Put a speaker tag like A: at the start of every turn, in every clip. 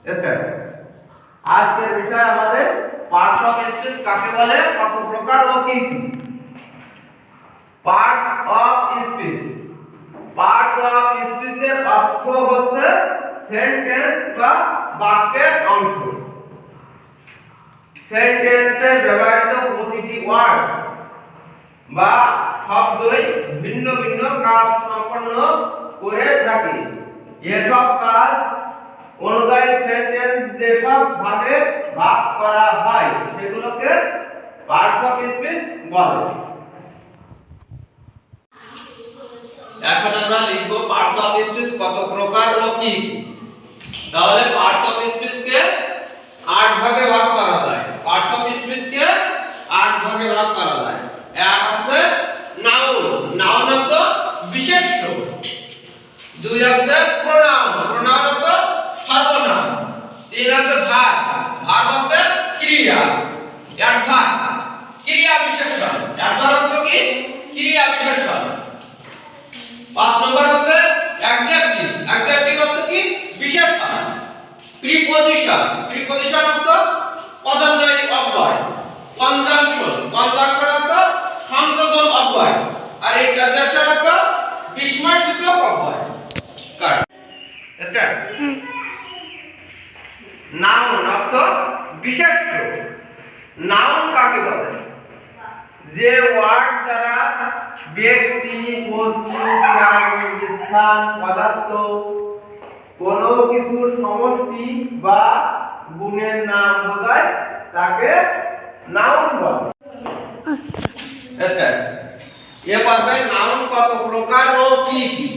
A: এটা আজকের বিষয় আমাদের পার্টস অফ স্পিচ কাকে বলে, কত প্রকার ও কি কি। Part of speech, part of স্পিচের অর্থ হচ্ছে সেন্টেন্স বা বাক্যের অংশ। সেন্টেন্সে ব্যবহৃত প্রতিটি ওয়ার্ড বা শব্দই ভিন্ন ভিন্ন কাজ সম্পন্ন করে থাকে। এসব কাজ অনুযায়ী সেন্টেন্স যেসব ভাগে ভাগ করা হয় সেগুলোকে পার্টস অফ স্পিচ বলে। এখন আমরা লিখব পার্টস অফ স্পিচ কত প্রকার ও কি। তাহলে পার্টস অফ স্পিচ কে 8 ভাগে ভাগ করা যায়। পার্টস অফ স্পিচ কে 8 ভাগে ভাগ করা যায়। এক আছে নাউন, নাউন অর্থ বিশেষ্য। দুই আছে প্রোনাউন, প্রোনাউন অর্থ সর্বনাম। তিন আছে ভার্ব, ভার্ব অর্থ ক্রিয়া। অ্যাডভার্ব ক্রিয়া বিশেষণ, অ্যাডভার্ব অর্থ কি ক্রিয়া বিশেষণ। 5 নম্বর আছে অ্যাডজেক্টিভ, অ্যাডজেক্টিভ অর্থ কি বিশেষণ। প্রিপজিশন, প্রিপজিশন অর্থ পদান্বয়ী অব্যয়। কনজাংশন, কনজাংশন অর্থ সংযোজন অব্যয়। আর ইন্টারজেকশন অর্থ বিস্ময়সূচক অব্যয়। স্টার্ট। নাউন অর্থ বিশেষ্য। নাউন কাকে বলে? যে ওয়ার্ড দ্বারা ব্যক্তি, বস্তু, প্রাণী, স্থান, পদার্থ কোনো কিছুর সমষ্টি বা গুণের নাম বোঝায় তাকে নাউন বলে। এবারে নাউন কত প্রকার ও কি কি।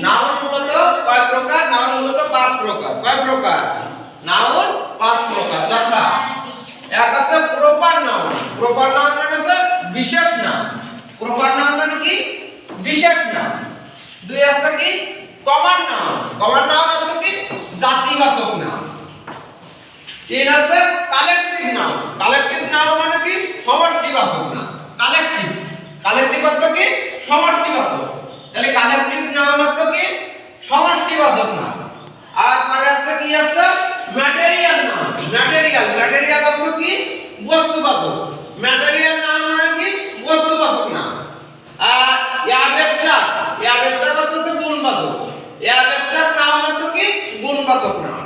A: নাউন মূলত কয় প্রকার? নাউন মূলত 5 প্রকার। কয় প্রকার? নাউন 5 প্রকার। যথা এক আছে প্রপার নাউন, প্রপার নাউন মানে হচ্ছে বিশেষ নাম। প্রপার নাউন মানে কি বিশেষ নাম। দুই আছে কি কমন নাউন, কমন নাউন মানে কি জাতিবাচক নাম। তিন আছে কালেক্টিভ নাউন, কালেক্টিভ নাউন মানে কি সমষ্টিবাচক নাম। কালেক্টিভ, কালেক্টিভ অর্থ কি সমষ্টিবাচক। তাহলে কালেক্টিভ নাউন অর্থ কি সমষ্টিবাচক নাম। আর পরে আছে কি আছে ম্যাটেরিয়াল নাউন, ম্যাটেরিয়াল, ম্যাটেরিয়াল অর্থ কি বস্তুবাচক। ম্যাটেরিয়াল নাউন মানে কি বস্তুবাচক নাম। আর অ্যাবস্ট্রাক্ট, অ্যাবস্ট্রাক্ট অর্থ হচ্ছে গুণবাচক। অ্যাবস্ট্রাক্ট নাউন অর্থ কি গুণবাচক নাম।